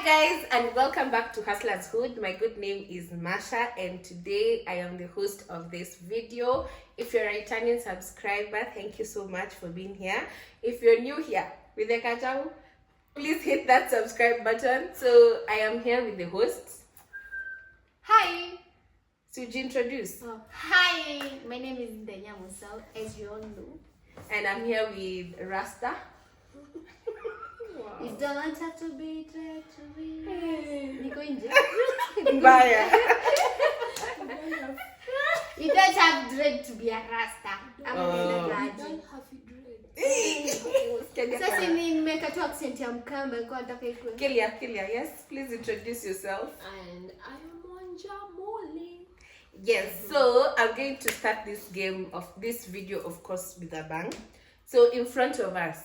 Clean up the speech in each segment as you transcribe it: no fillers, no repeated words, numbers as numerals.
guys, and welcome back to Hustlers Hood. My good name is Masha, and today I am the host of this video. If you're a returning subscriber, thank you so much for being here. If you're new here with the Kachau, please hit that subscribe button. So I am here with the hosts. Hi. So you introduce. Hi, my name is Ndenya Musau, as you all know. And I'm here with Rasta. You don't want her to be, try to be. Niko nje. Bye. You don't have dread to be a Rasta. I'm Oh. a Don't have it dread. Sasa nimeka tu accent ya Mkamba kwa nataka iko. Kilia, yes, please introduce yourself. And I am Wanja Moli. Yes, so I'm going to start this video, of course, with a bang. So in front of us,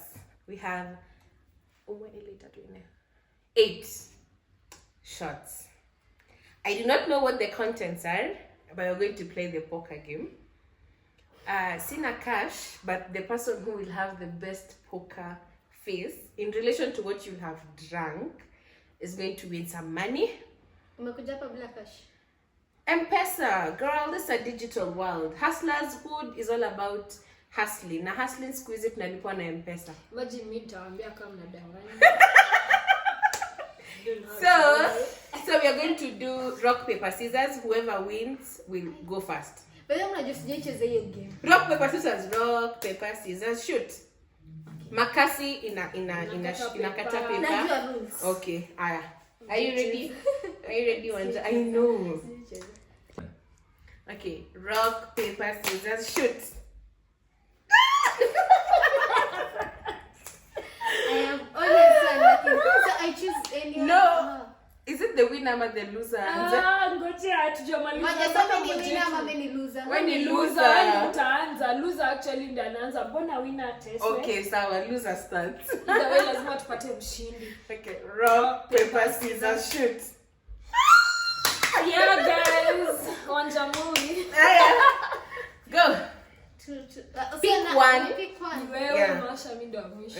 we have 8 shots. I do not know what the contents are, but we're going to play the poker game. Sina cash, but the person who will have the best poker face in relation to what you have drunk is going to win some money. Umekuja hapa bila cash. M-Pesa, girl, this is a digital world. Hustlers Hood is all about hustling. Na hustling siku hizi tunalipwa na M-Pesa. Imagine me nitawaambia kama mnadanganya. So we are going to do rock, paper, scissors. Whoever wins will go first. Bado mnajua sijaicheza hiyo game. Rock, paper, scissors, shoot. Makasi inakata Najua paper. rules. Okay, aya. Are you ready? Are you ready, Wanja? I know. Okay, rock, paper, scissors, shoot. I am always lucky. So I choose anyone. No. Is it the winner or the loser? Ngoja hatujamaliza. Moja sasa ni winner ama mimi ni loser. When ni Loser loser. utaanza. Loser actually ndiye anaanza. Mbona winner ateswe? Okay, sawa, loser starts. Either way lazima tupate mshindi. Okay, rock, paper, scissors, shoot. Yeah guys, Wanja Moli. Go. Pick one. Pick one. Wewe Yeah. Masha mimi ndo wa mwisho.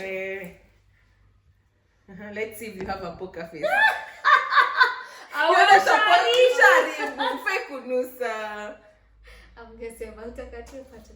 Let's see if you have a poker face. Awashari. Fake kunusa. Amgesema utakatia pata.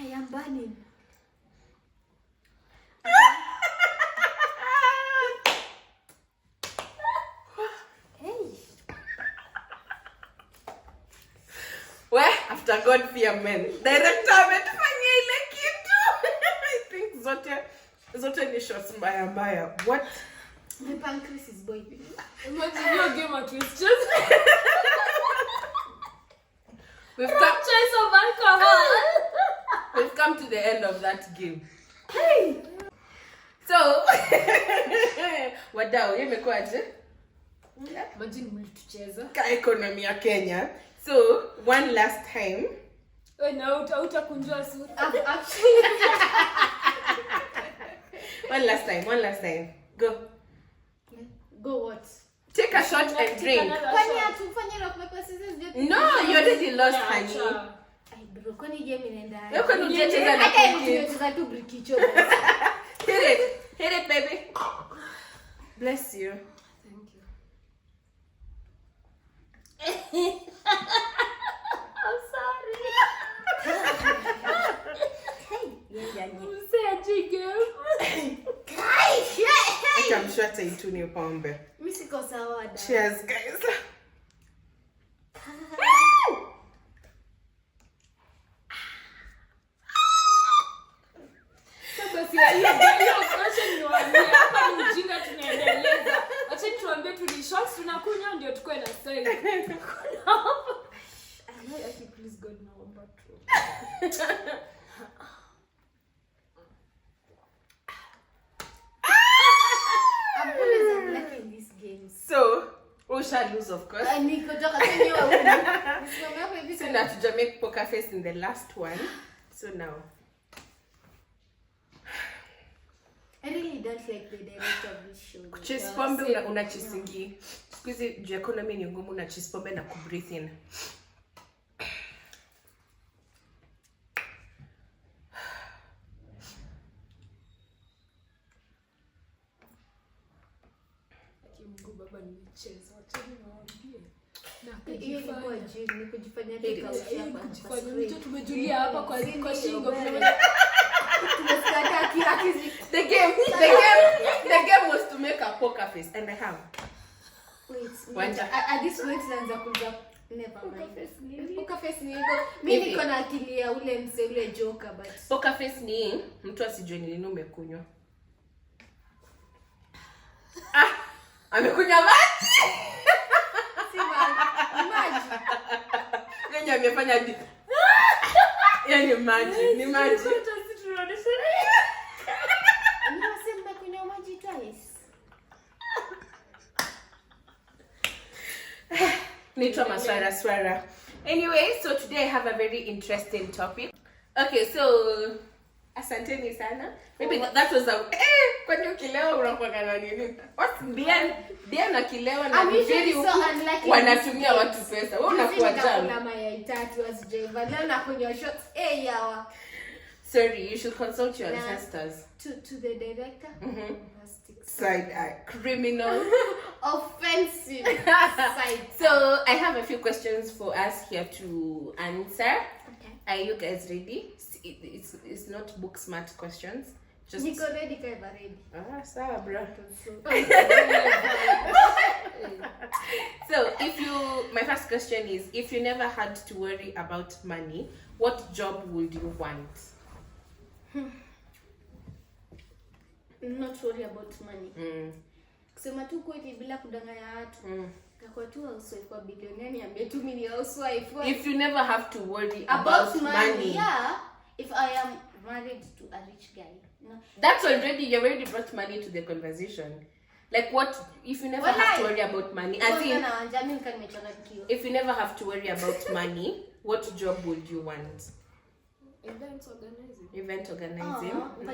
I am burning. Hey. Well, after God fear men. Director ametufanyia ile kitu. I think zote ni shots mbaya. What? My pancreas is boiling. Imagine your game at least just We've choice of alcohol. come to the end of that game. Hey. So, wadau, imekuaje? Imagine mlitucheza. Ka economy ya Kenya. So, one last time. Wewe na utakunjua sura. Actually. One last time. Go. Go what? Take a shot and drink. Kwani atufanye rock paper scissors ndio? No, you already lost, honey. Ai bro, kwani game inaenda? Wewe kwani hujacheza na Hata kiki? nimecheza tu brikicho. Hit it, baby. Bless you. Thank you. I'm sorry. Msee game. I'm sure taituni pombe. Mimi siko sawa da. Cheers, guys. Basi hiyo question ni waambie hapa ni ujinga tunaendeleza. Acha tuambie tu ni shots tunakunywa ndio tukue na style. Please God naomba tu. I'm always unlucky in these games. So, We shall lose, of course. Niko toka kwenye wa uni. Nisimame hapo hivi So now to make poker face in the last one. So now. I really don't like the director of this show. Chase pombe unachisingi. Siku hizi juu economy ni ngumu na chase pombe na kubreathe in. Mungu baba nicheze. Wacha niwaambie. Hiyo ilikuwa jini, ni kujifanya Hili. Kujifanya mtu tumejulia hapa kwa shingo. Tumesikia kila The game was to make a poker face, and I have. Wait, at this point naanza kuja never mind. Poker face ni hivyo. Mimi niko na akili ya ule mse ule joker but Poker face ni mtu asijue ni nini umekunywa. Amekunywa maji. si maji. Nyenye amefanya di. Yaani maji, ni maji. Nimesema kunywa maji twice. Nitwa maswara. Anyway, so today I have a very interesting topic. Okay, so asanteni sana. Maybe that was a kwani ukilewa unakuwa na nini? What's Dian akilewa na vizuri huku wanatumia watu pesa. Wewe unakuwa jam. Kuna mayai 3 asijaiva. Leo nakunywa shots yawa. Sorry, you should consult your ancestors. To the director. Side eye. Criminal. Offensive side. So I have a few questions for us here to answer. Okay. Are you guys ready? It's not book smart questions. Just Niko ready kaiva ready. sawa bro. So my first question is, if you never had to worry about money, what job would you want? Not worry about money. Kusema tu kweli bila kudanganya watu. Kwa tu housewife kwa billionaire niambie tu mimi ni housewife. If you never have to worry about money. Yeah. If I am married to a rich guy. No. That's you already brought money to the conversation. Like what if you never have to worry about money? As in, if you never have to worry about money, what job would you want? Event organizing. Event organizing.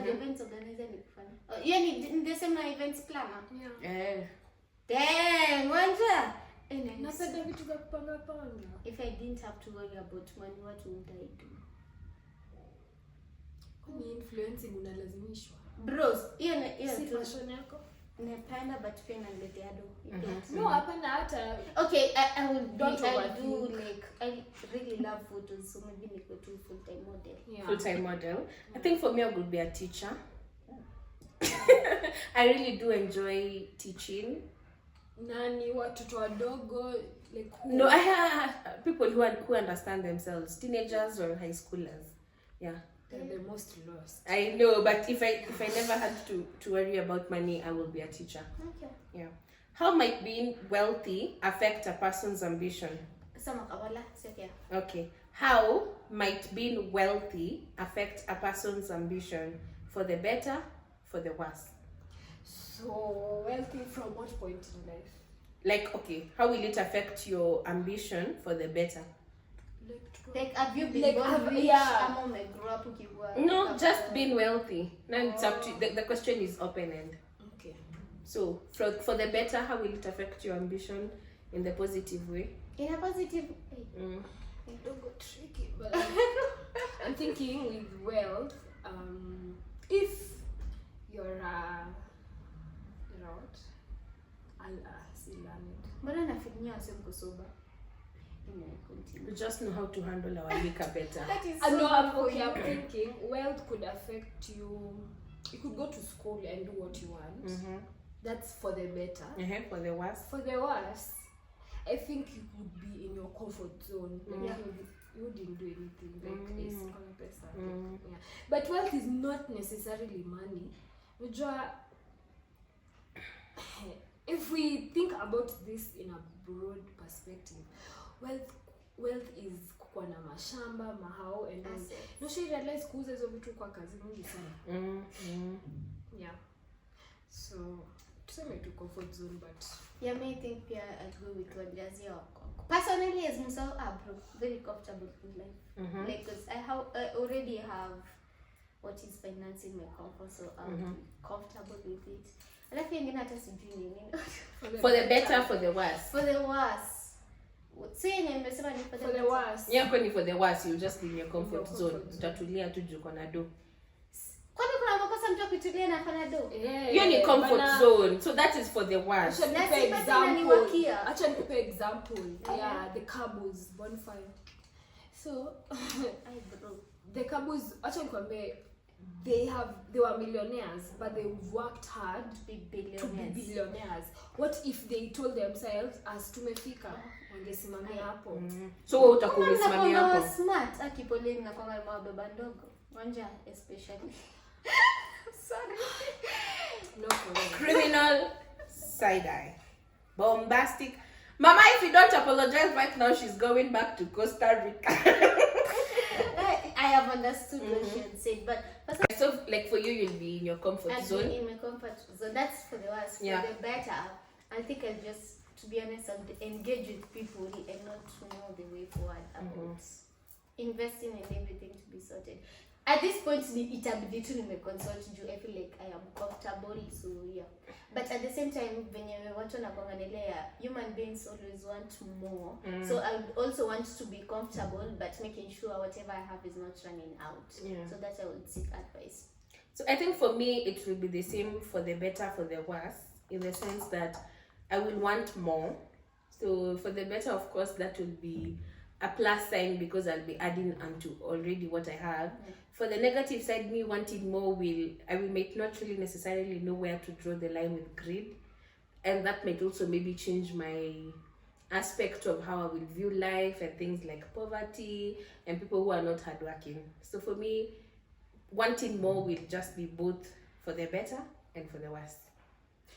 Events organizer ni kufanya. Yani ndio sema events planner. Yeah. Damn, wanja. Napenda vitu vya kupanga panga. If I didn't have to worry about money, what would I do? Ni influencing unalazimishwa. Bros, hiyo si passion yako. Napenda but pia naletea do. No, hapana hata. Okay, I will do like I really love photos, so maybe I go to full-time model. Yeah. Full-time model. I think for me I would be a teacher. I really do enjoy teaching. Nani watoto wadogo like who? No, I have people who understand themselves, teenagers or high schoolers. Yeah. They're the most lost. I know, but if I never had to worry about money, I will be a teacher. Okay. Yeah. How might being wealthy affect a person's ambition? Sama kabala, sekia. Okay. How might being wealthy affect a person's ambition? For the better, for the worse? So wealthy from what point in life? Like, okay, how will it affect your ambition for the better? Like, have you been born rich? Yeah. No, just being wealthy. Now it's up to the question is open-end. Okay. So, for the better, how will it affect your ambition in the positive way? In a positive way. Don't go tricky, but I'm thinking with wealth, if you're Mbona nafikiria usemko soba? We just know how to handle our liquor better. That is so I'm thinking wealth could affect you. You could go to school and do what you want. That's for the better. For the worse? For the worse, I think you would be in your comfort zone. Like you wouldn't do anything like this. Yeah. But wealth is not necessarily money. If we think about this in a broad perspective, wealth is kuwa na mashamba, mahao and all. No, she realize kuuza hizo vitu kwa kazi nyingi sana. Yeah. So tuseme to comfort zone, but yeah, I think I'd go with what Jazzy or personally as myself, I'm very comfortable with life. Like, cause I already have what is financing my comfort, so I'm comfortable with it. And I think in hata sijui nini. For the better, for the worse. For the worse. So nimesema ni for the worse. Yeah, kwani for the worse, you just in your comfort zone. Utatulia tu juu kona do. Kwani kuna makosa mtu kutulia na fanya do? You're in comfort zone. So that is for the worst. Acha nikupe example. Yeah, the Kabus bonfire. So the Kabus, acha nikwambie, they were millionaires, but they worked hard to be billionaires. What if they told themselves as tumefika wangesimamia hapo? So wewe utakusimamia hapo. Smart akipoleni na kwa mababa ndogo. Wanja especially. Sorry. No problem. Criminal side eye. Bombastic. Mama, if you don't apologize right now, she's going back to Costa Rica. I have understood what she had said, but so like for you, you'll be in your comfort zone. In my comfort zone. That's for the worst. For the better, I think I'll just, to be honest, I'll engage with people and not to know the way forward about investing and everything to be sorted. At this point, itabidi tu nimeconsult you. I feel like I am comfortable, so yeah. But at the same time, when you want to human beings always want more. So I would also want to be comfortable, but making sure whatever I have is not running out. So that I would seek advice. So I think for me, it will be the same for the better, for the worse, in the sense that I will want more. So for the better, of course, that will be a plus sign because I'll be adding onto already what I have. For the negative side, me wanting more I will not really necessarily know where to draw the line with greed, and that might also maybe change my aspect of how I will view life and things like poverty and people who are not hardworking. So for me, wanting more will just be both for the better and for the worst.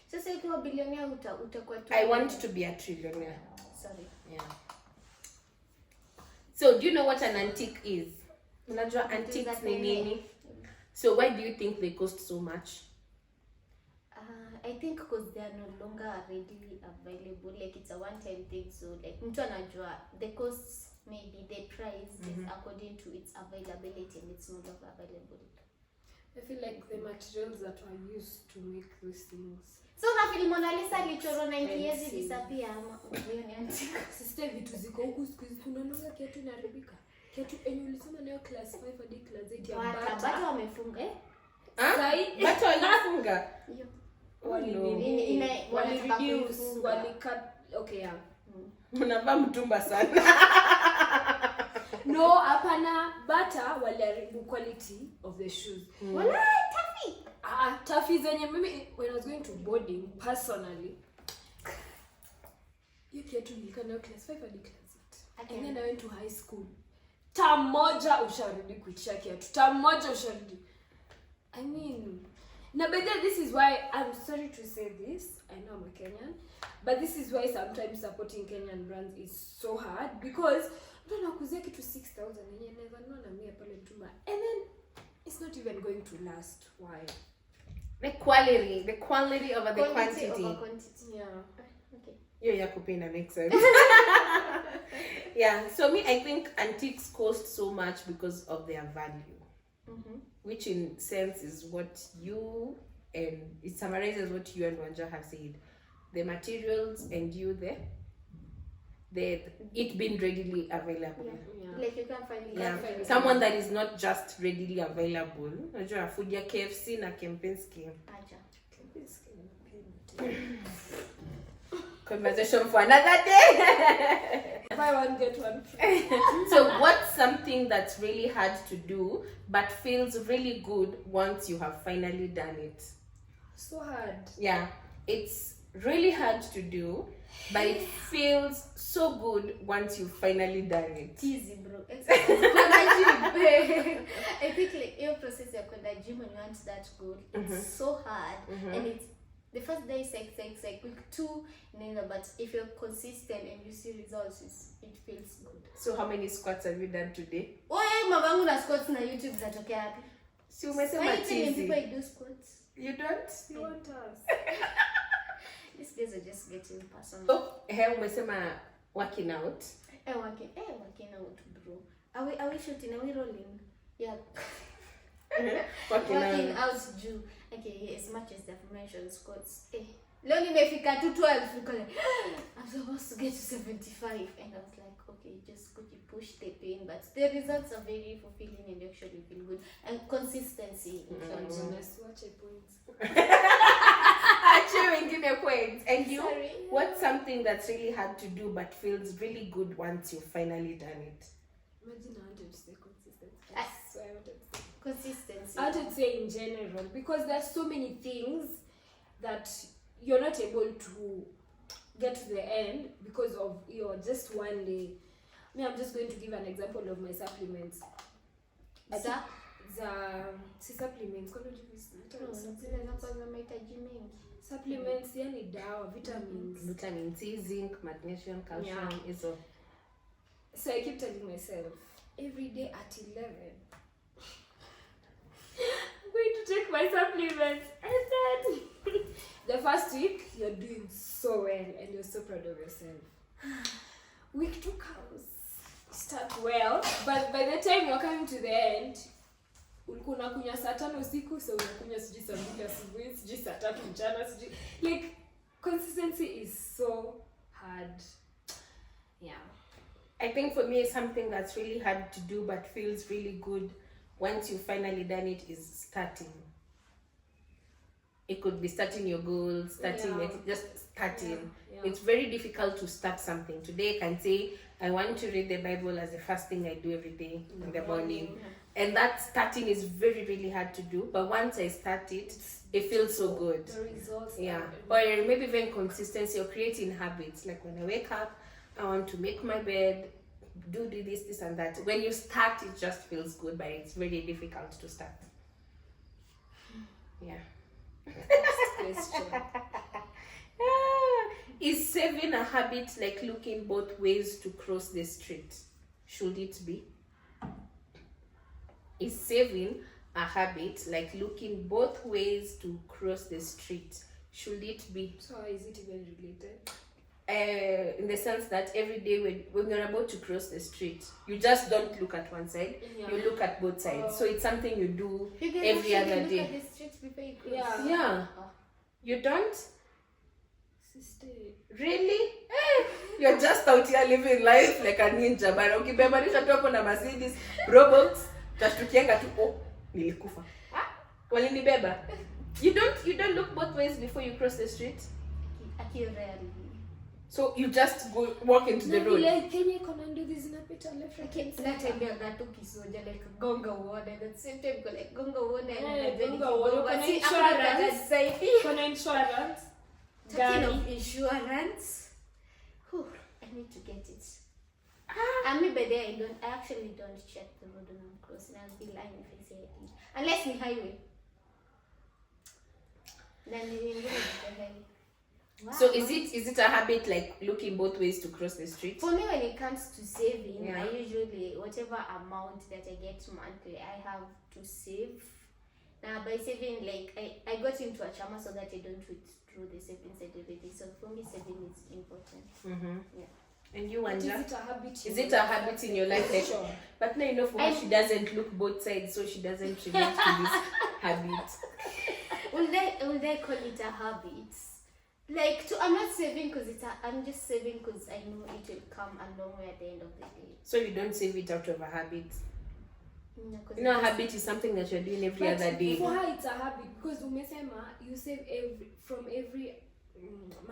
So say to a billionaire, utakuwa I want to be a trillionaire. Sorry. Yeah. So do you know what an antique is? Unajua antiques ni nini? So why do you think they cost so much? I think because they are no longer readily available. Like it's a one-time thing. So like mtu anajua the costs, maybe the price is according to its availability and it's no longer available. I feel like the materials that were used to make these things. So na film Mona Lisa lichoro 90 years disappear ama hiyo ni antique. Sister vitu ziko huku siku hizi kunanonga kiatu inaharibika. Kiatu enye ulisoma nayo class 5 hadi class 8 ya bata wamefunga Bata walifunga. Hiyo. Okay, yeah. Mnavaa mtumba sana. No, hapana, bata waliharibu quality of the shoes. Wala taffy. Taffy zenye mimi when I was going to boarding personally. You kiatu nilikuwa nayo class 5 hadi class 8. And then I went to high school. Term moja usharudi kuitisha kiatu. Term moja usharudi. I mean, now, but then this is why I'm sorry to say this. I know I'm a Kenyan, but this is why sometimes supporting Kenyan brands is so hard because don't nakuzia kitu 6,000 yenye never know na mia pale mtumba, and then it's not even going to last. Why? The quality over the quantity. Over quantity. Yeah. Okay. Yeah, kupenda makes sense. Yeah. So I think antiques cost so much because of their value. Which in sense is what you and it summarizes what you and Wanja have said. The materials and you it being readily available. Yeah. Like you can find Someone that is not just readily available. Unajua food ya KFC na Kempinski. Conversation for another day. Buy one get one. So what's something that's really hard to do but feels really good once you have finally done it? So hard. Yeah, it's really hard to do, but it feels so good once you've finally done it. Easy, bro. I think like your process of kwenda gym when you want that goal, it's so hard, and it's the first day is like week 2, but if you're consistent and you see results, it feels good. So how many squats have you done today? Mamangu na squats na YouTube zatokea hapi. Si umesema people do squats. You don't? You want us? These days are just getting personal. So, umesema working out. Working out, bro. Are we shooting? Are we rolling? Yeah. Working out, Jew. Okay, as much as the mentioned Scots. Leo nimefika tu 12 because I'm supposed to get to 75 and I was like, okay, just could you push the pain, but the results are very fulfilling and you actually feel good and consistency. Points. And you, Sorry. what's something that's really hard to do but feels really good once you've finally done it? Imagine I wanted to say consistency. So I wanted to say consistency. I wanted to say in general, because there's so many things that you're not able to get to the end because of your just one day. I'm just going to give an example of my supplements. Supplements. Supplements, yani dawa, vitamins. Vitamin C, zinc, magnesium, calcium, iso. So I keep telling myself, every day at 11, I'm going to take my supplements. And then the first week, you're doing so well and you're so proud of yourself. Week 2 comes, start well, but by the time you're coming to the end, ulikuwa unakunywa saa 5 usiku, so unakunywa sijui saa 2 asubuhi, sijui saa 3 mchana, sijui. Like, consistency is so hard. Yeah. I think for me, something that's really hard to do but feels really good once you've finally done it is starting. It could be starting your goals, just starting. Yeah. It's very difficult to start something. Today I can say, I want to read the Bible as the first thing I do every day in the morning. And that starting is very, really hard to do. But once I start it, it feels so good. The results. Yeah. Or maybe even consistency or creating habits. Like when I wake up, I want to make my bed, do this and that. When you start, it just feels good, but it's very difficult to start. Yeah. Question. Is saving a habit like looking both ways to cross the street? Should it be? Is saving a habit like looking both ways to cross the street? Should it be? So how is it even related? In the sense that every day when you're about to cross the street, you just don't look at one side, you look at both sides. So it's something you do every other day. Look at the streets before you cross. Yeah. You don't? Sister. Really? You're just out here living life like a ninja. But ukibemanisha tu hapo na Mercedes, Robox, tashtukianga tu nilikufa. Walinibeba. You don't look both ways before you cross the street? Rarely. So you just walk into the road. Like Kenya Konando this in a bit left right. That time you're not talking so like gonga one and at the same time go like gonga one and gonga one. Kuna insurance. Talking of insurance, I need to get it. And maybe there I actually don't check the road when I'm crossing. I'll be lying if I say I did. Unless it's highway. Then you will get the highway. Wow. So is it a habit like looking both ways to cross the street? For me, when it comes to saving, I usually, whatever amount that I get monthly, I have to save. Now by saving, like I got into a chama so that I don't withdraw the savings every day. So for me, saving is important. Yeah. And you, Wanja? Is it a habit? In your life? Like, sure. But now you know for her, she doesn't look both sides, so she doesn't relate to this habit. Will they call it a habit? Like, I'm not saving because I'm just saving because I know it will come a long way at the end of the day. So you don't save it out of a habit? No, a habit is something that you're doing every other day. For her, it's a habit because umesema you save from every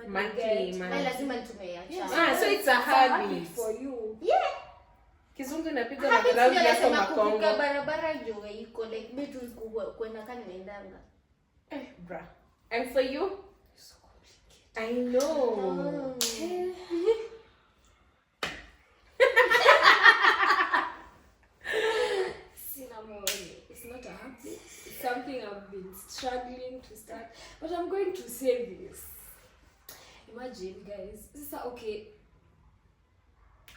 monthly. So it's a habit for you. Yeah. Kizungu napiga na ground yako makongo. Barabara ndio iko like vitu kwenda kani naendanga. Bra. And for you? I know. It's not a habit. It's something I've been struggling to start. But I'm going to say this. Imagine, guys. Sasa okay.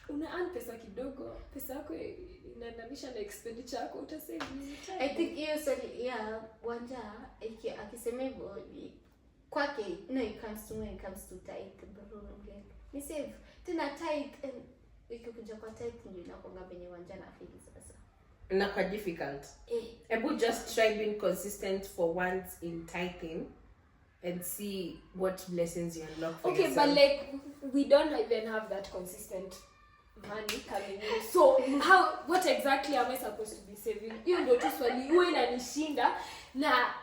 Una earn pesa kidogo. Pesa yako inaendanisha na expenditure yako utasave. I think hiyo Wanja akisema hivyo kwake when it comes to tithe bro, like ni save tena tithe and ikikuja kwa tithe ndio inakonga benye wanja na feel sasa na kwa difficult. Ebu just try being consistent for once in tithing and see what blessings you unlock for yourself. But like we don't even have that consistent money coming in. So what exactly am I supposed to be saving? Hiyo ndio tu swali huwa inanishinda na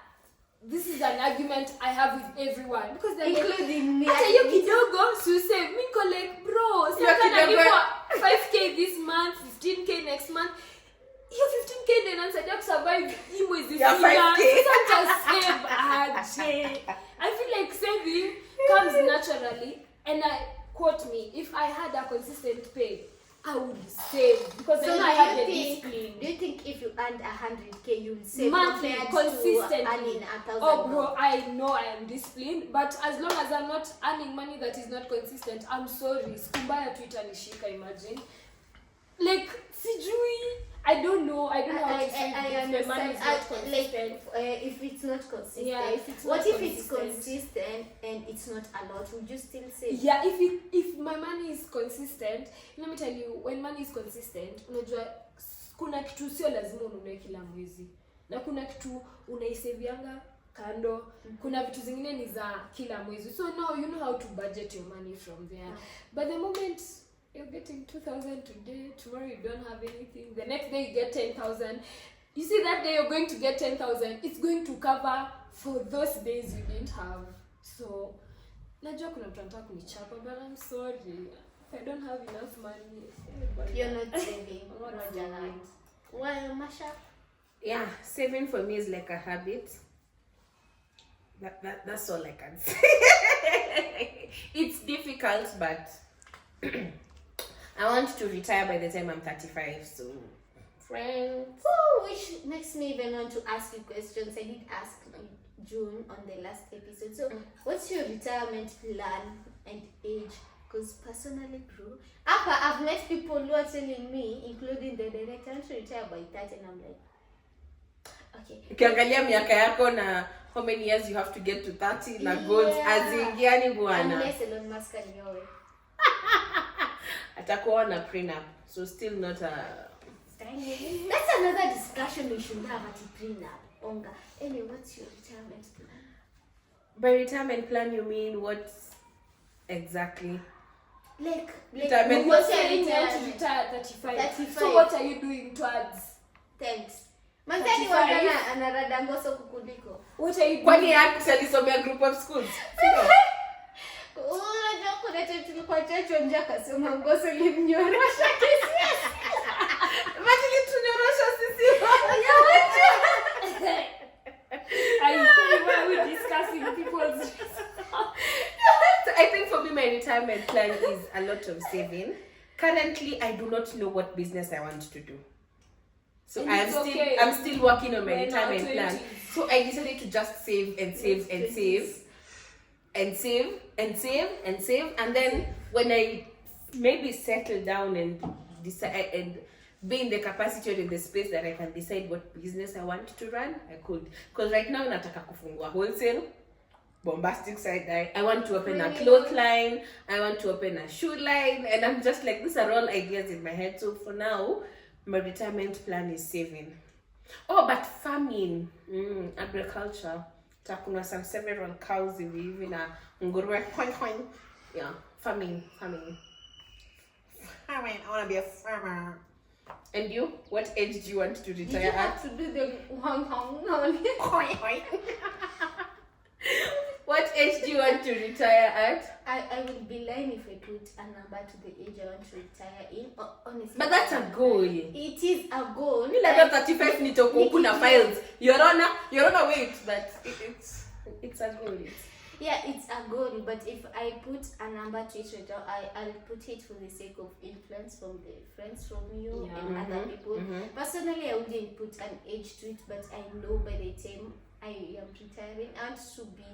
this is an argument I have with everyone because they're including me. Hata hiyo kidogo so save me collect bro. Sasa nalipa 5k this month, 15k next month. Hiyo 15k ndio inanisaidia kusurvive hii mwezi sina. Sasa save aje. I feel like saving comes naturally and quote me, if I had a consistent pay, I would save because so then I have the discipline. Do you think if you earned 100k you will save monthly consistently? To earning 1,000? Oh bro, I know I am disciplined, but as long as I'm not earning money that is not consistent, I'm sorry. Skumbaya Twitter nishika, imagine. Like sijui, I don't know how to say if the money is not consistent. Like, if it's not consistent, yeah, if it's what not if it's consistent and it's not a lot? Would you still save? Yeah, if my money is consistent, let me tell you, when money is consistent, unajua kuna kitu sio lazima ununue kila mwezi. Na kuna kitu unaisavianga kando, kuna vitu zingine ni za kila mwezi. So now you know how to budget your money from there. But the moment you're getting 2,000 today, tomorrow you don't have anything, the next day you get 10,000. You see that day you're going to get 10,000, it's going to cover for those days you didn't have. So, najua kuna mtu anataka kunichapa, but I'm sorry. If I don't have enough money, you're not saving. Well, Masha? Yeah, saving for me is like a habit. That's all I can say. It's difficult, but I want to retire by the time I'm 35, so friends. Which makes me even want to ask you questions. I did ask June on the last episode. So, what's your retirement plan and age? Because personally, bro, I've met people who are telling me, including the director, to retire by 30, and I'm like, okay. Ukiangalia miaka yako na how many years you have to get to 30 na goals azingiani bwana. Unless Elon Musk anyowe. Atakuwa na prenup, so still not a... That's another discussion we should have at prenup. Onga. Anyway, what's your retirement plan? By retirement plan, you mean what exactly? Like retirement. You're saying you want to retire at 35. So what are you doing towards? Thanks. Manzani wadana anarada ngoso kukuliko. What are you doing? Kwani yako alisomea group of schools? Unajua kuna tulikuwa chacho nje akasema ngoso limnyorosha kesi. Imagine tunyorosha sisi. Why are we discussing people's So I think for me, my retirement plan is a lot of saving. Currently, I do not know what business I want to do. So I'm still working on my retirement plan. So I decided to just save and save and save and save and save and save. And then when I maybe settle down and decide and be in the capacity or in the space that I can decide what business I want to run, I could. Because right now, nataka kufungua wholesale, bombastic side eye. I want to open a cloth line. I want to open a shoe line. And I'm just like, these are all ideas in my head. So for now, my retirement plan is saving. Oh, but farming, agriculture. Takuna some several cows in even a nguruwe. Yeah, farming. I want to be a farmer. And you? What age do you want to retire at? You have to do the What age do you want to retire at? I would be lying if I put a number to the age I want to retire in. Honestly. But that's a goal. It is a goal. You like 35 nito kuna files. Your honor, wait, but it's a goal. Yeah, it's a goal, but if I put a number to it right now, I'll put it for the sake of influence from the friends from you and other people. Personally, I wouldn't put an age to it, but I know by the time I am retiring, I want to be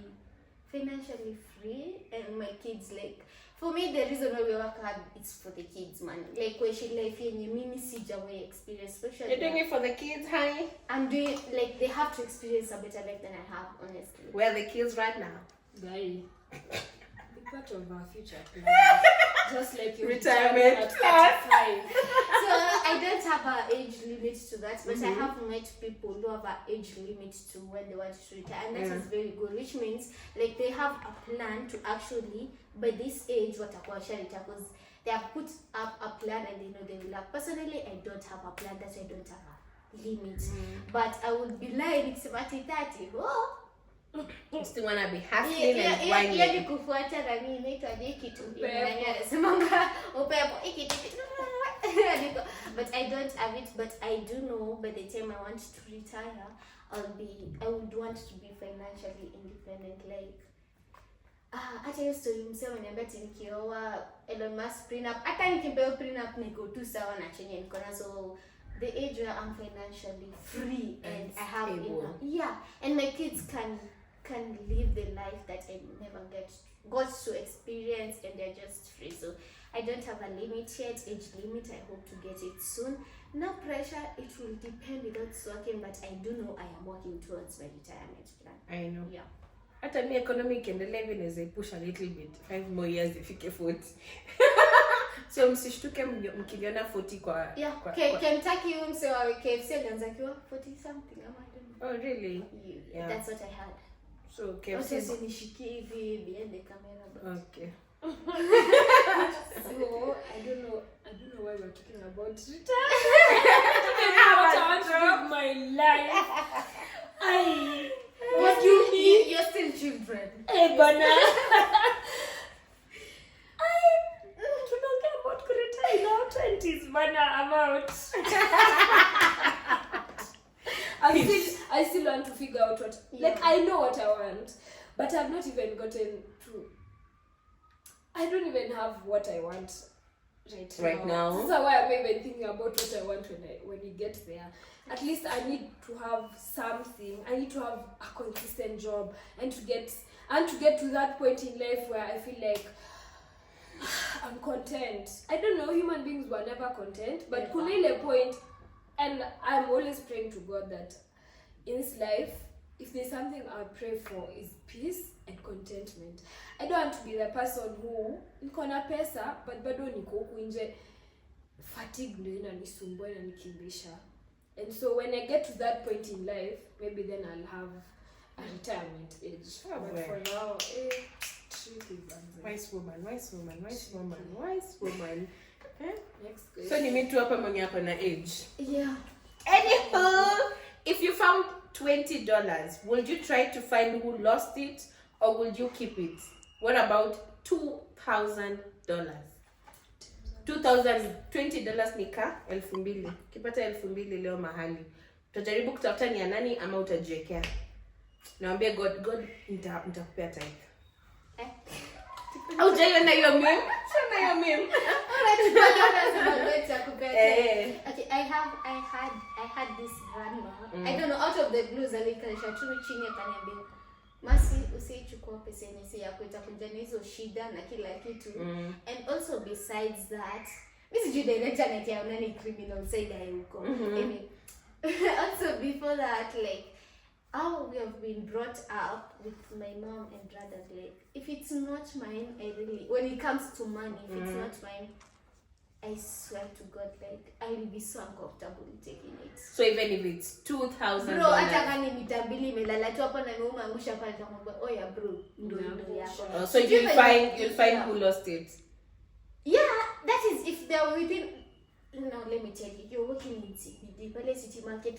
financially free and my kids, like, for me, the reason why we work hard is for the kids, man. Like, when she life in your mini CJaway experience, especially. You're doing it for the kids, honey? I'm doing, like, they have to experience a better life than I have, honestly. Where are the kids right now? Guy, be part of our future plans. Just like your Retirement at plan. 35. So I don't have an age limit to that, but I have met people who have an age limit to when they want to retire, and that is very good, which means like they have a plan to actually by this age watakuwa retire, because they have put up a plan and they know they will have. Personally, I don't have a plan, that I don't have a limit, but I would be lying if it's 30. Oh. You still wanna be hustling and whining. Yani kufuata na mimi inaitwa kitu nani anasemanga upepo kitu. But I don't have it, but I do know by the time I want to retire, I would want to be financially independent. Like hata hiyo story msema niambia ati nikioa Elon Musk prenup, hata nikipewa prenup niko tu sawa na chenye niko nazo. The age where I'm financially free and I have enough, and my kids can live the life that I never got to experience, and they're just free. So I don't have a limit yet, age limit. I hope to get it soon. No pressure. It will depend without working, but I do know I am working towards my retirement plan. I know. Yeah. Hata mi economic endelee vile ze push a little bit 5 more years ifike 40. So msishtuke mkiliona 40 kwa Kentucky umsewa KFC alianza kiwa 40 something ama I don't know. Oh really? Yeah. That's what I had. So KFC nishikie hivi behind the camera, but okay. So I don't know why we're talking about retirement. I want to live my life. What do you mean? You're still children. Hey, bana. Tunongea about kuretire in our 20s, bana. I'm out. I still want to figure out what. Like I know what I want, but I've not even gotten to. I don't even have what I want right now. This is why I'm even thinking about what I want when we get there. At least I need to have something. I need to have a consistent job and to get to that point in life where I feel like I'm content. I don't know, human beings were never content, but kuna ile point, and I'm always praying to God that in this life, if there's something I pray for is peace and contentment. I don't want to be the person who niko na pesa but bado niko huku nje fatigue ndio inanisumbua na nikimbisha. And so when I get to that point in life, maybe then I'll have a retirement age. But for now, Wise woman. Next question. So ni mtu hapa mwenye hapa na age. Yeah. Anywho, if you found $20, would you try to find who lost it or would you keep it? What about $2,000? $20 nika 2,000. Kipata 2,000 leo mahali. Utajaribu kutafuta ni ya nani ama utajiwekea? Naambia God nitakupea time. Au jaiona hiyo meme? Sema hiyo meme. Okay, I had this grandma. I don't know, out of the blues alikanisha tu chini akaniambia, Masi, usichukua pesa yenye si yako, itakuja na hizo shida na kila kitu. And also besides that, mimi sijui director anatia nani criminal side huko. Also before that, like how we have been brought up with my mom and brother, like if it's not mine, I really, when it comes to money, if it's not mine, I swear to God, like I will be so uncomfortable taking it. So even if it's $2,000, bro, hata kama ni mitambili imelala tu hapo na mume angusha pale tamwambia, "Oh yeah bro, ndo yako." So you'll find who lost it. Yeah, that is if they're within. No, let me tell you, you're working in CBD, pale city market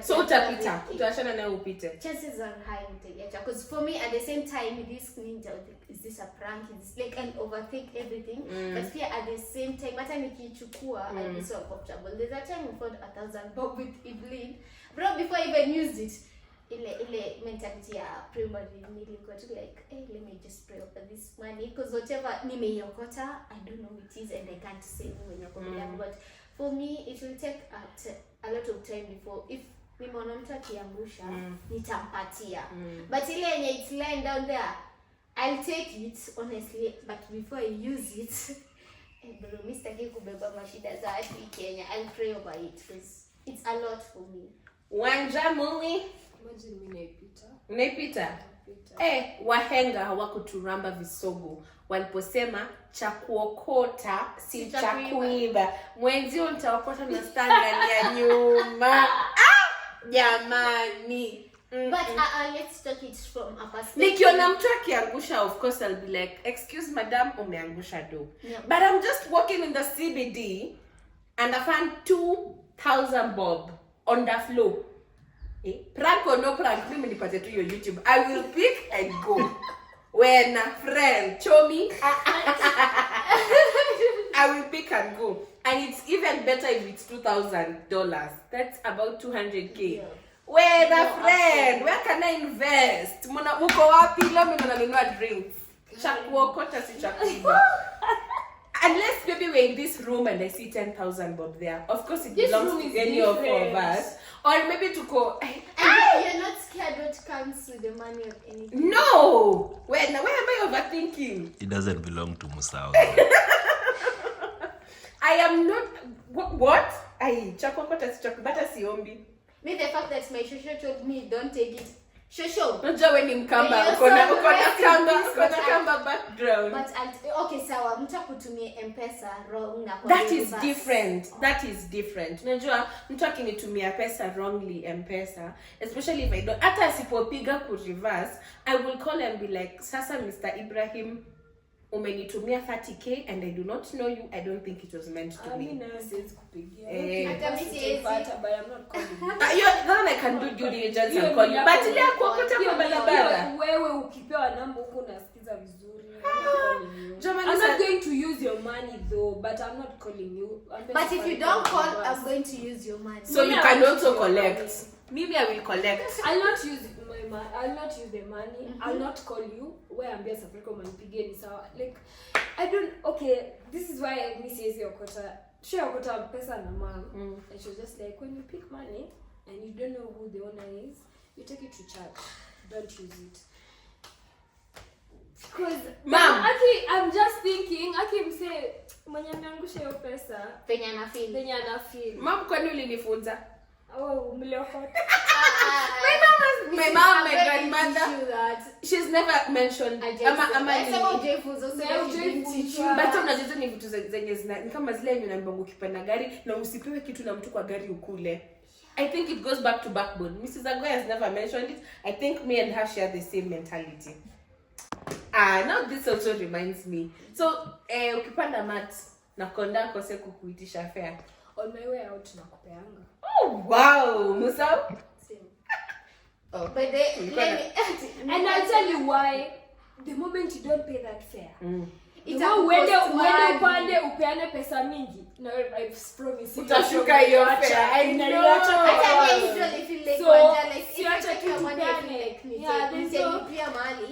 so utapita, utaachana na upite. Chances are high utaiacha, because for me at the same time this ninja, is this a prank, is this like, and overthink everything. But here at the same time hata nikichukua I'll be so comfortable. There's a time we found 1,000 bob with Evelyn, bro, before I even used it. Ile mentality ya primary nilikuwa tu like, hey, let me just pray over this money, because whatever nimeiokota, I don't know what it is and I can't say when you're coming but for me it will take a lot of time before, if nimeona mtu akiangusha nitampatia, but ile yenye it's lying down there I'll take it honestly, but before I use it bro, mistake kubeba mashida za watu Kenya, I'll pray over it because it's a lot for me. Wanja Muli, imagine mimi naipita. Unaipita? Wahenga hawakuturamba visogo waliposema cha kuokota si cha kuiba. Mwenzio nitaokota na stanga ya nyuma. Jamani. But let's talk it from a perspective. Nikiona mtu akiangusha, of course I'll be like, excuse madam, umeangusha do. Yeah. But I'm just walking in the CBD and I found 2,000 bob on the floor. Prank or no prank, mimi nipate tu your YouTube. I will pick and go. When a friend show me, I will pick and go. And it's even better if it's $2,000. That's about 200K. Yeah. Where the friend? Where can I invest? Muko wapi leo mimi nanunua drinks? Cha kuokota si cha kuiba. Unless maybe we're in this room and I see 10,000 bob there. Of course it belongs to any of us. Or maybe to go. And you're not scared what comes with the money of anything. No! Where am I overthinking? It doesn't belong to Musao. I am not. What? Chakwakota si chakubata siombi. Me, the fact that my shosho told me don't take it. Shosho. Unajua wewe ni Mkamba. Ukona Kamba background. But okay, sawa, mtu akutumie M-Pesa wrong na kwa That is different. That is different. Unajua mtu akinitumia pesa wrongly M-Pesa, especially if I don't, hata asipopiga ku reverse, I will call and be like, sasa Mr. Ibrahim, umenitumia 30K and I do not know you. I don't think it was meant to be. Mimi na siwezi kupigia. But I'm not calling you. Then I can do due diligence and call you. But ile kuokota kwa barabara. Wewe ukipewa namba huko unasikiza vizuri. I'm not going to use your money though, but I'm not calling you. But if you don't call, I'm going to use your money. So you can also collect. Maybe I will collect. I'll not use I'll not use the money. I'll not call you. Where I'm being Safaricom and pigeni sawa. Like I don't. Okay, this is why I miss your quota. Sure, quota pesa na mom. And she was just like, when you pick money and you don't know who the owner is, you take it to church. Don't use it. Because Mom, I'm just thinking. Mse mwenye ameangusha hiyo pesa. Penye ana feel. Mom, kwani ulinifunza? Oh, mliokota. My mom, my grandmother, she's never mentioned but unajua ni vitu zenye zina ni kama zile yenye unaambiwa ukipanda gari na usipewe kitu na mtu kwa gari ukule. I think it goes back to backbone. Mrs. Agoy has never mentioned it. I think me and her share the same mentality. Now this also reminds me. So, ukipanda mat na konda kose kukuitisha fare. On my way out nakupeanga. Oh wow, Musa. Oh, but and I'll tell you why. The moment you don't pay that fare, uende upande upeane pesa mingi. No, I promise you. Utashuka hiyo fare. I know.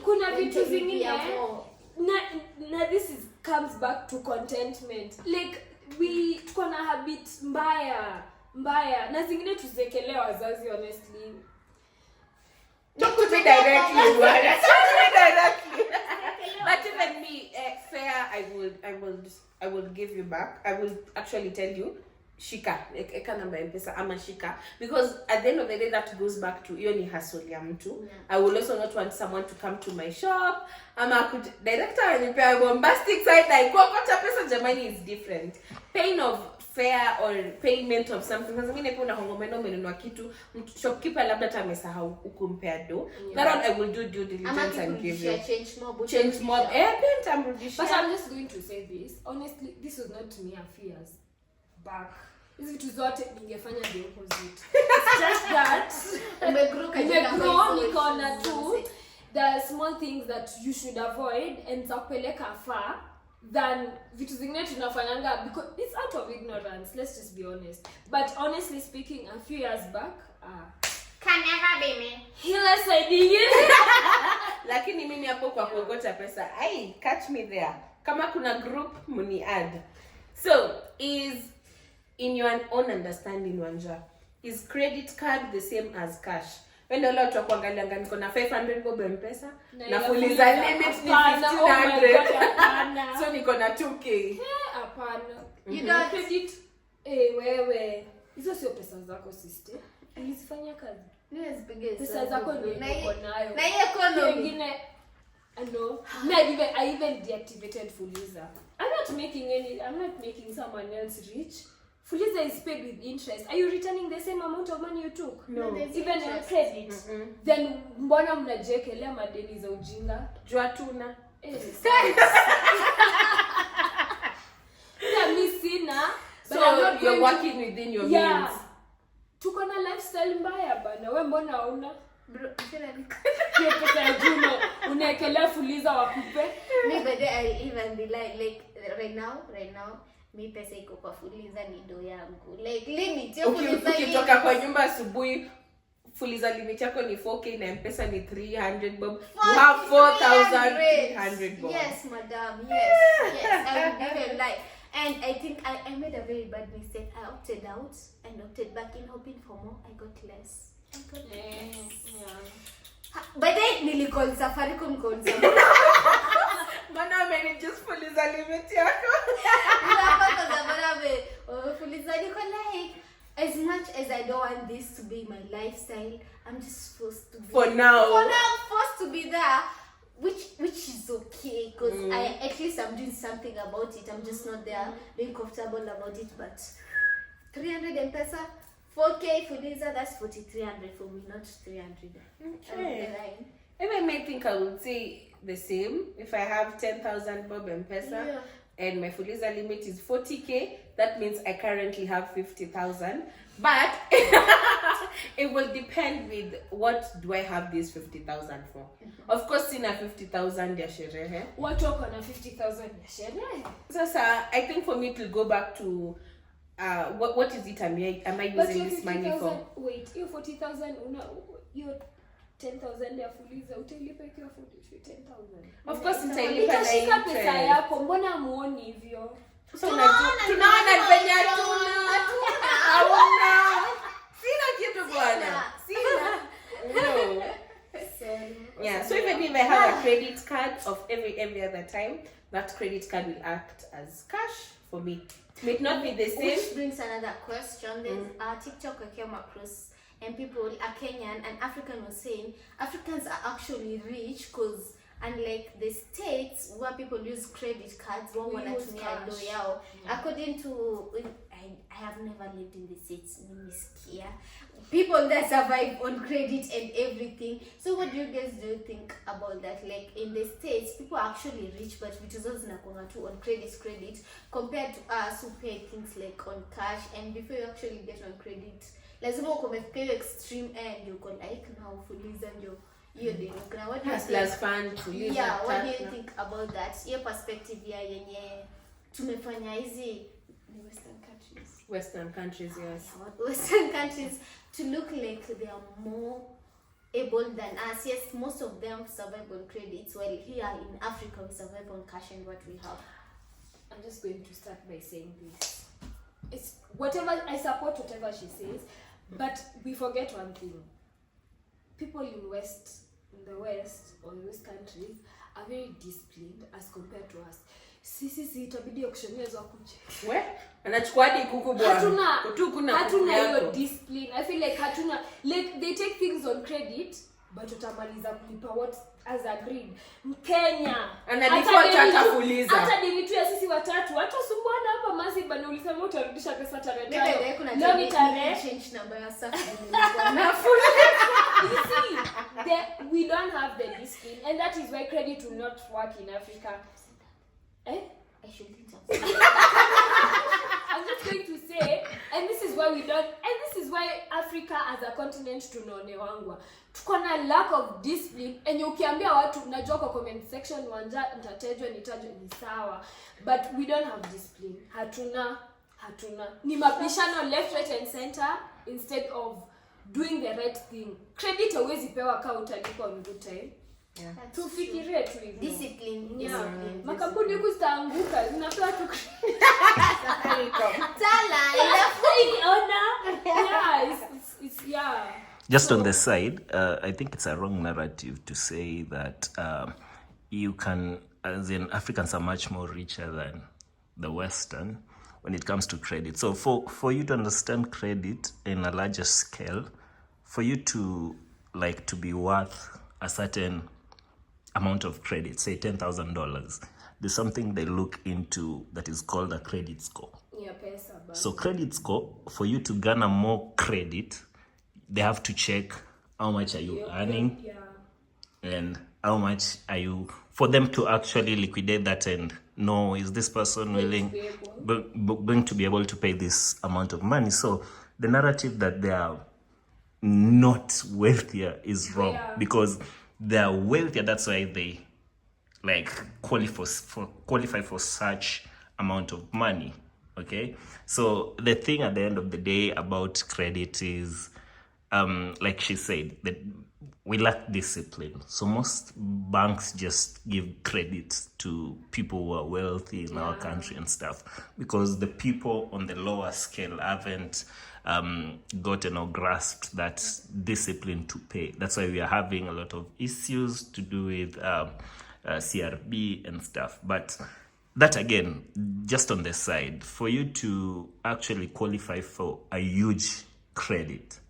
Kuna vitu zingine. Na this comes back to contentment. Like we tuko na habit mbaya. Na zingine tuzekelea wazazi honestly. Talk to me directly, brother. Talk to me directly. But even me, fair, I would give you back. I will actually tell you, shika, eka namba M-Pesa ama shika, because at the end of the day that goes back to hiyo ni hustle ya mtu. I will also not want someone to come to my shop. Ama director anipea bombastic side like kuokota pesa jamani is different. Pain of fare or payment of something. Sasa mimi nipo na hongomeno umenunua kitu, shopkeeper labda tamesahau ukumpea do. That one I will do due diligence and give you. Change mob. But I'm just going to say this. Honestly, this was not me a few years back. Hizi vitu zote ningefanya the opposite. It's just that nikaona tu the small things that you should avoid and zakupeleka far than vitu zingine tunafanyanga because it's out of ignorance. Let's just be honest. But honestly speaking, a few years back, can never be me. Hila saidingi. Lakini mimi hapo kwa kuokota pesa, catch me there. Kama kuna group muni add. So, is in your own understanding Wanja, is credit card the same as cash? When a lot of kuangalia niko na 500 bob M-Pesa na fuliza limit ni 1500. So niko na 2k. Hapana. You don't credit wewe. Hizo sio pesa zako sister. Ulizifanya kazi. Pesa zako ndio uko nayo. Na hiyo economy. Wengine I even deactivated Fuliza. I'm not making someone else rich. Fuliza is paid with interest. Are you returning the same amount of money you took? No. Even on credit. Then mbona mnajekelea madeni za ujinga? Jua tuna. So you're working within your means. Tuko na lifestyle mbaya bana. Wewe mbona hauna? Bro, pesa ya Juno unaekelea Fuliza wakupe. Maybe I even be like right now mi pesa iko kwa Fuliza ni do yangu. Like limit ya Fuliza. Ukitoka kwa nyumba asubuhi Fuliza limit yako ni 4k na M-Pesa ni 300 bob. You have 4,300 bob. Yes, madam. Yes. I would never lie. And I think I made a very bad mistake. I opted out and opted back in, hoping for more. I got less. But then nilicall Safaricom concern. Mana many just Fuliza limit yako. Fuliza niko like, as much as I don't want this to be my lifestyle, I'm just forced to be. For now I'm forced to be there. Which is okay, because at least I'm doing something about it. I'm just not there being comfortable about it. But 300 M-Pesa, 4k Fuliza, that's 4,300 for me, not 300. Okay. I may think I would say the same. If I have 10,000 bob M-Pesa and my Fuliza limit is 40k, that means I currently have 50,000. But it will depend with what do I have this 50,000 for. Of course, sina 50,000 ya sherehe. Watu wako na 50,000 ya sherehe. Sasa, I think for me it will go back to what is it am I using this money for? Wait, you 40,000 you 10,000 ya Fuliza utalipa kwa 10,000. Of course nitalipa na interest. Pesa yako mbona muoni hivyo? So tunaona venye hauna. Sina kitu bwana. Sina. No. Yeah, so even if I have a credit card of every other time, that credit card will act as cash for me. It may not be the same. Which brings another question. There's a TikTok I came across, and people, a Kenyan, an African was saying Africans are actually rich because unlike the States where people use credit cards, according to I have never lived in the States, people that survive on credit and everything. So what do you guys think about that? Like in the States, people are actually rich, but which is also on credit compared to us who pay things like on cash, and before you actually get on credit, lazima ukomefika extreme end you go like now Fuliza ndio hiyo ndio kuna what Hustlers fund Fuliza. Yeah, what do you think about that? Your perspective ya yenye tumefanya hizi Western countries, yes. Western countries to look like they are more able than us. Yes, most of them survive on credits, while here in Africa we survive on cash and what we have. I'm just going to start by saying this. It's whatever, I support whatever she says, but we forget one thing. People in the West or in these countries are very disciplined as compared to us. Sisi itabidi auctioneers wakuje. We? Anachukua hadi kuku bwana. Hatuna hiyo discipline. I feel like like they take things on credit but utamaliza kulipa what as agreed. Mkenya anadifort hata Fuliza. Hata dilitu ya sisi watatu hata sumbuana hapa masi bana ulisema utarudisha pesa tarehe 5. Leo ni tarehe change number ya safu. You see, we don't have the discipline, and that is why credit will not work in Africa. I shouldn't have said I'm just going to say, and this is why Africa as a continent tunaonewangwa. Tuko na lack of discipline, and ukiambia watu unajua kwa comment section wanja nitatajwa ni sawa, but we don't have discipline. Hatuna ni mabishano left, right and center instead of doing the right thing. Credit always pewa ka utalipa on good time. Yeah. Tufikirie tu hivyo. Discipline. Makampuni huku zitaanguka, zinapewa tu. Yeah. Just on the side, I think it's a wrong narrative to say that you can, as in Africans are much more richer than the Western when it comes to credit. So for you to understand credit in a larger scale, for you to be worth a certain amount of credit, say $10,000, there's something they look into that is called a credit score. Yeah, pesa, but So credit score, for you to garner more credit, they have to check how much are you earning, yeah. and how much are you, for them to actually liquidate that and know, is this person willing, going to be able to pay this amount of money. So the narrative that they are not wealthier is wrong, because they are wealthier. That's why they qualify for such amount of money. Okay, so the thing at the end of the day about credit is, like she said, that we lack discipline. So most banks just give credit to people who are wealthy in our country and stuff, because the people on the lower scale haven't gotten or grasped that discipline to pay. That's why we are having a lot of issues to do with CRB and stuff. But that, again, just on the side, for you to actually qualify for a huge credit,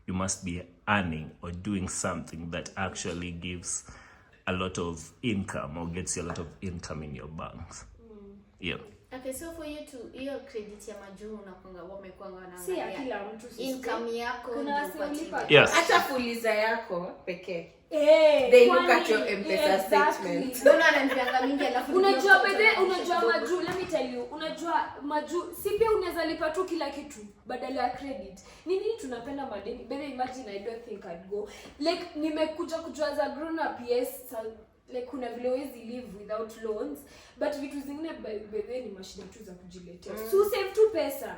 you must be earning or doing something that actually gives a lot of income or gets you a lot of income in your banks. Yeah. Okay, so for you to hiyo credit ya majuu unakwanga wamekwanga na Si ya kila mtu, sister. income yako Kuna ndio wase ulipa. Yes. Hata fuliza yako pekee. Eh, They look kwani- at your M-Pesa statement. mbona ananipianga mingi alafu Unajua majuu, let me tell you, unajua majuu, si pia unaweza lipa tu kila kitu badala ya credit. Nini tunapenda madeni? Better imagine, I don't think I'd go. Like nimekuja kujua za grown up, yes, like kuna vile huwezi live without loans, but vitu zingine by ni mashida tu za kujiletea. So save tu pesa.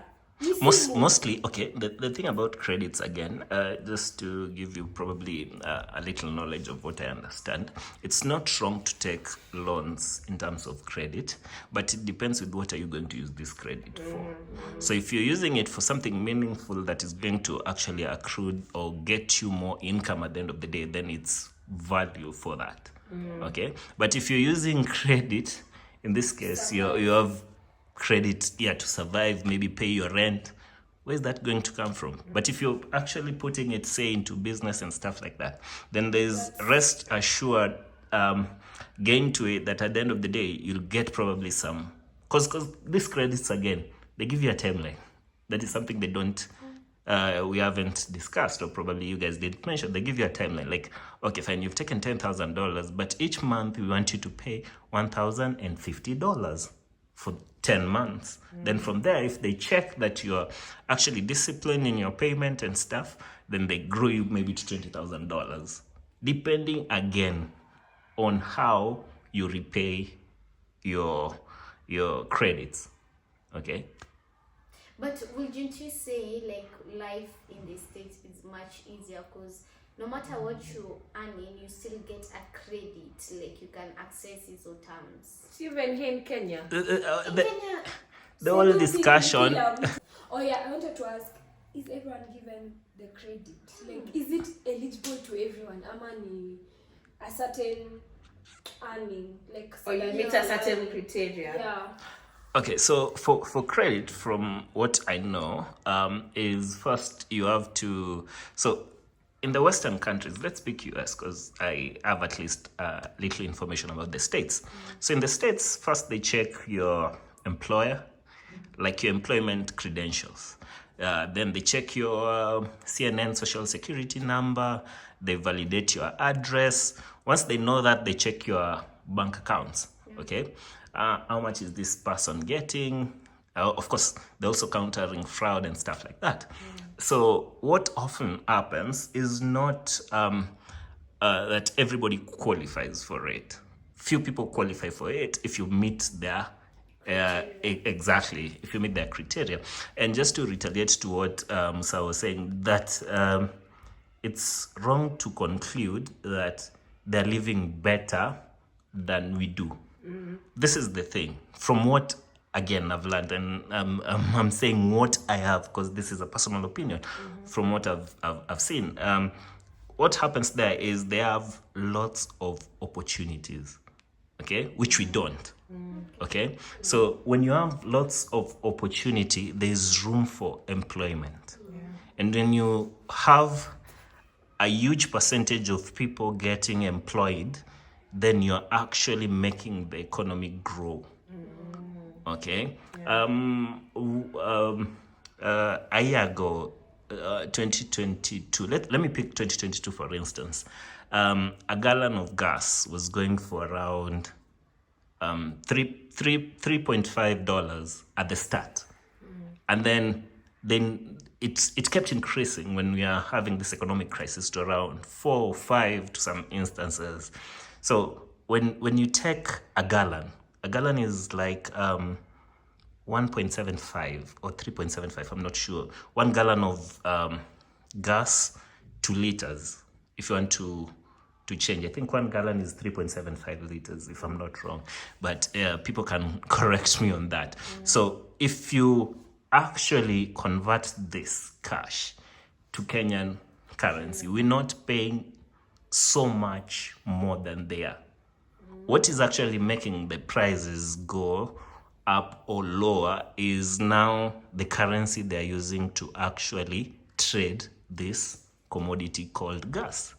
Mostly, okay, the thing about credits, again, just to give you probably a little knowledge of what I understand, it's not wrong to take loans in terms of credit, but it depends with what are you going to use this credit for. So if you're using it for something meaningful that is going to actually accrue or get you more income at the end of the day, then it's value for that. Okay, but if you're using credit, in this case, you have credit to survive, maybe pay your rent, where's that going to come from? But if you're actually putting it, say, into business and stuff like that, then there's rest assured gain to it, that at the end of the day you'll get probably some, because these credits, again, they give you a timeline. That is something they don't we haven't discussed, or probably you guys didn't mention. They give you a timeline, like, okay, fine, you've taken $10,000, but each month we want you to pay $1,050 for 10 months. Then from there, if they check that you're actually disciplined in your payment and stuff, then they grow you maybe to $20,000, depending, again, on how you repay your credits. Okay. But wouldn't you say like life in the States is much easier, because no matter what you're earning, you still get a credit, like you can access it or terms. Even here in Kenya. Kenya, The whole discussion. Oh yeah, I wanted to ask, is everyone given the credit? Like, is it eligible to everyone? Amani, a certain earning, like, Or you meet a certain criteria. Yeah. Okay, so for credit, from what I know, is first you have to, so in the Western countries, let's speak US, because I have at least little information about the States. So in the States, first they check your employer, like your employment credentials. Then they check your CNN social security number, they validate your address. Once they know that, they check your bank accounts, okay? How much is this person getting? Of course, they're also countering fraud and stuff like that. So what often happens is not that everybody qualifies for it. Few people qualify for it if you meet their exactly, if you meet their criteria. And just to retaliate to what Musa was saying, that it's wrong to conclude that they're living better than we do. This is the thing. From what, again, I've learned, and I'm saying what I have, because this is a personal opinion, from what I've seen. What happens there is they have lots of opportunities, okay, which we don't. Okay, so when you have lots of opportunity, there's room for employment. And when you have a huge percentage of people getting employed, then you're actually making the economy grow. Okay. A year ago, 2022. Let me pick 2022 for instance. A gallon of gas was going for around $3.5 at the start, and then it kept increasing when we are having this economic crisis to around 4 or 5 to some instances. So when you take a gallon is like 1.75 or 3.75, I'm not sure. 1 gallon of gas, 2 liters. If you want to change, I think 1 gallon is 3.75 liters, if I'm not wrong. But people can correct me on that. So if you actually convert this cash to Kenyan currency, we're not paying so much more than they are. What is actually making the prices go up or lower is now the currency they're using to actually trade this commodity called gas.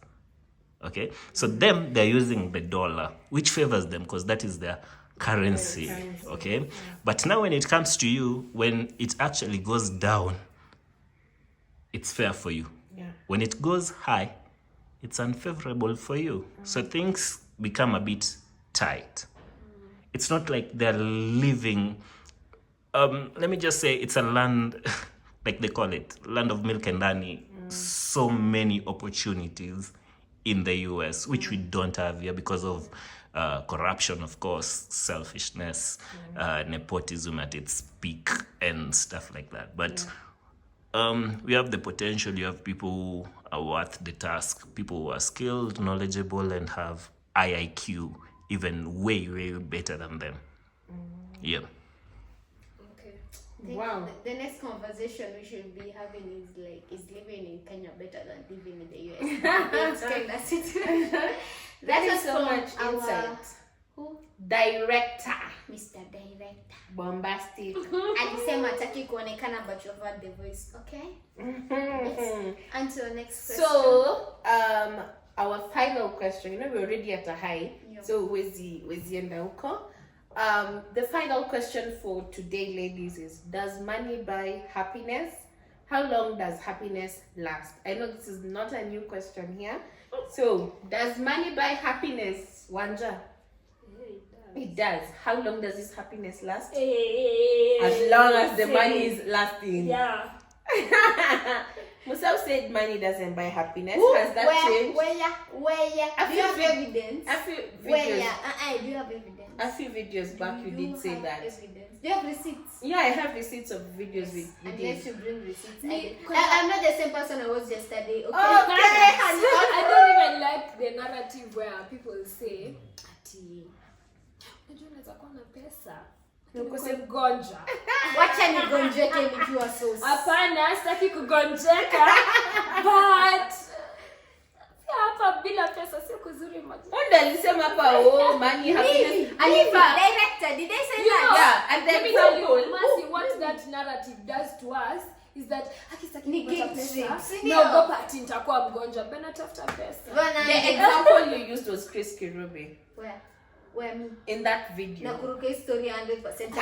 Okay, so they're using the dollar, which favors them because that is their currency. Okay, but now when it comes to you, when it actually goes down, it's fair for you. When it goes high, it's unfavorable for you. So things become a bit tight. It's not like they're living, let me just say it's a land, like they call it, land of milk and honey. So many opportunities in the US, which we don't have here because of corruption, of course, selfishness, nepotism at its peak and stuff like that. But we have the potential. You have people who are worth the task, people who are skilled, knowledgeable, and have IIQ even way better than them. Yeah. Okay. Wow. The next conversation we should be having is living in Kenya better than living in the US? That is so much insight. Who? Director. Mr. Director. Bombastic. Alisema hataki kuonekana but you've heard the voice. Okay? Yes. Until next question. So, our final question, we're already at a high. Yep. So, wezi enda huko. The final question for today, ladies, is: does money buy happiness? How long does happiness last? I know this is not a new question here. So, does money buy happiness, Wanja? It does. How long does this happiness last? As long as the money is lasting. Yeah. Musab said money doesn't buy happiness. Who? Has that changed? Where? Do you have evidence? A few Where? videos. Do you have evidence? A few videos back, you did say that. Evidence? Do you have receipts? Yeah, I have receipts of videos with you. Unless you bring receipts. Me- I'm not the same person I was yesterday. Okay. I don't even like the narrative where people say ati unajua unaweza kuwa na pesa ukose mgonjwa. Wacha nigonjeke nikiwa sauce. Hapana, sitaki kugonjeka. But hapa bila pesa sio kuzuri moja. Onda alisema hapa money happiness. Alifa director, did they say that? Yeah, and then what that narrative does to us is that Ni hakitaki guilt pesa. trip, sindio? Naogopa ati nitakuwa mgonjwa. Bena tafuta pesa. The example you used was Chris Kirubi. Where me? In that video. Na kuruka story 100%.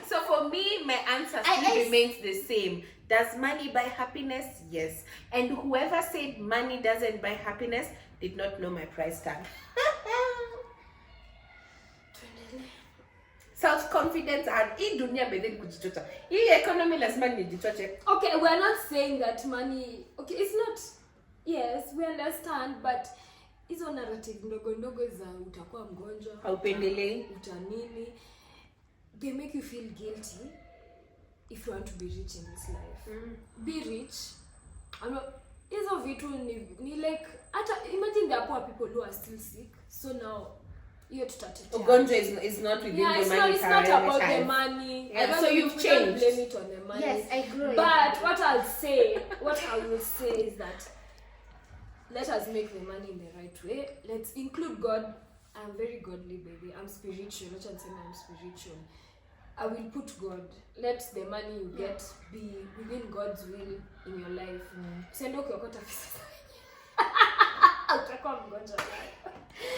So for me, my answer still remains the same. Does money buy happiness? Yes. And whoever said money doesn't buy happiness did not know my price tag. Self-confidence and hii dunia bedeni kujichocha. Hii economy lazima nijichoche. Okay, we're not saying that money. Okay, it's not. Yes, we understand, but hizo narrative ndogo za utakuwa mgonjwa, Haupendelei. utanini, they make you feel guilty if you want to be rich in this life. Be rich. Hizo vitu ni like hata imagine there are poor people who are still sick. So now hiyo tutatetea. Ugonjwa is not within the money. It's not about the money. Yeah, so you've changed. Blame it on the money. Yes, I agree. But what I will say is that let us make the money in the right way. Let's include God. I'm very godly, baby. I'm spiritual. I'm spiritual. I will put God. Let the money you get be within God's will in your life. Usiende ukiokota pesa. Utakuwa mgonjwa.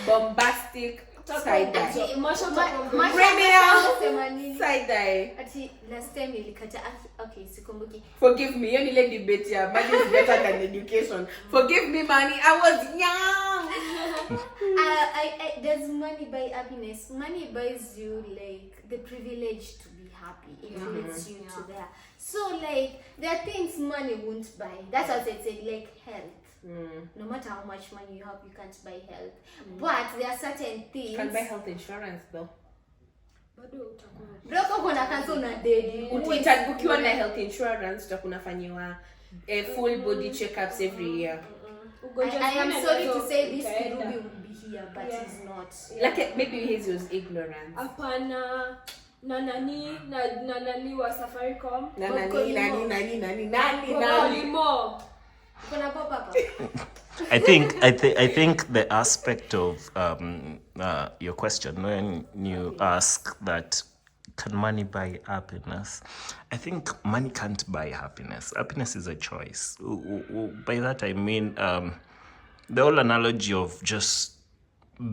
Bombastic side-eye. Premium Side-eye. ati last time nilikata okay sikumbuki. Forgive me, you need debate here. Money is better than education. Forgive me, money. I was young. I does money buy happiness? Money buys you like the privilege to be happy. It leads you to there. So like there are things money won't buy. That's what I said, like health. No matter how much money you have, you can't buy health. But there are certain things. You can buy health insurance though. Broko kuna cancel na dedi. Ukiwa na health insurance utakunafanyiwa full body checkups every year. I am sorry to say this Kirubi will be here, but he's not. Like maybe his was ignorance. Hapana. Na nani wa Safaricom. Nani. Kuna papa. I think the aspect of your question when you ask that can money buy happiness, I think money can't buy happiness. Happiness is a choice. By that I mean the whole analogy of just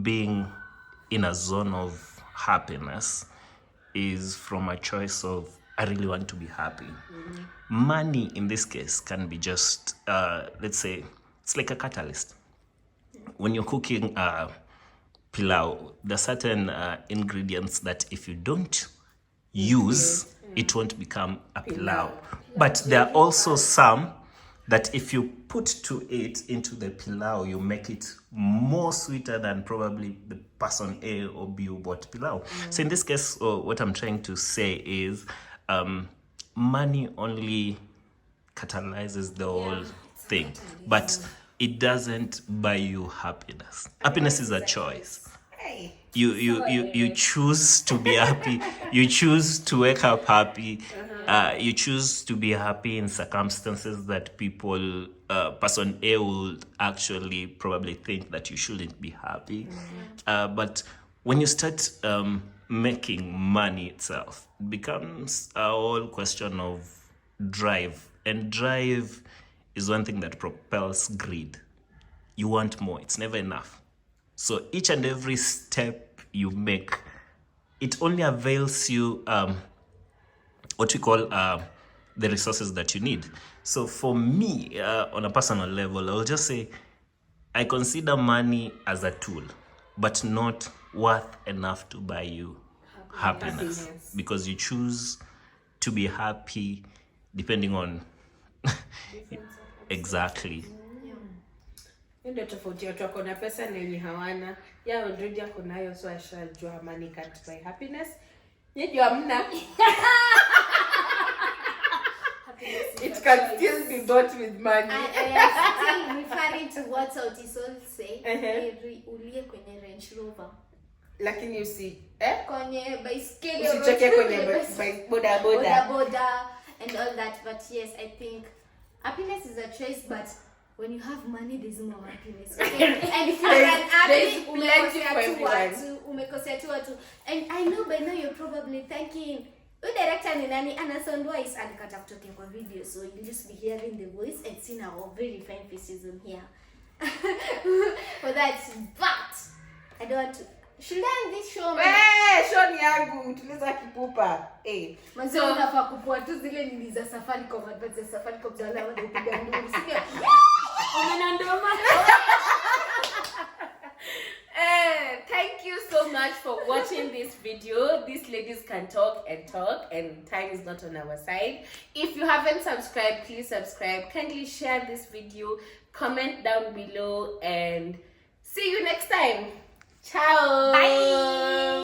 being in a zone of happiness is from a choice of I really want to be happy. Money in this case can be just let's say it's like a catalyst. When you're cooking pilau, there are certain ingredients that if you don't use, it won't become a pilau. But there are also some that if you put to it into the pilau, you make it more sweeter than probably the person A or B who bought pilau. So in this case, what I'm trying to say is money only catalyzes the whole thing, but it doesn't buy you happiness. Happiness is a choice. You choose to be happy. You choose to wake up happy. You choose to be happy in circumstances that people, person A will actually probably think that you shouldn't be happy. But when you start making money itself, it becomes a whole question of drive. And drive is one thing that propels greed. You want more. It's never enough. So each and every step you make, it only avails you what we call the resources that you need. So for me, on a personal level, I'll just say I consider money as a tool, but not worth enough to buy you happiness. Because you choose to be happy depending on exactly. Ndio tofauti watu wako na pesa na wenye hawana. Ya already yako nayo, so ashajua money can't buy happiness. Nyinyi hamna. It can still be bought with money. I am still referring to what Sautisol say. Ulie kwenye Range Rover. Lakini you see, kwenye baiskeli usichoke kwenye boda and all that. But yes, I think happiness is a choice, but when you have money, there's no happiness. Okay? And if you're unhappy, umekosea tu watu. And I know by now you're probably thinking, the director ni nani? Anasound wise alikata kutoka kwa video, so you'll just be hearing the voice and seeing our very fine faces on here. For that, but I don't want to. Should I end this show? Show ni yangu, tuliza kipupa. Manzo unafaa kupua tu zile nili za Safaricom, advert za Safaricom za wale wanapiga nduru. Sio? Umenandoma. Thank you so much for watching this video. These ladies can talk, and time is not on our side. If you haven't subscribed, please subscribe. Kindly share this video, comment down below, and see you next time. Ciao. Bye.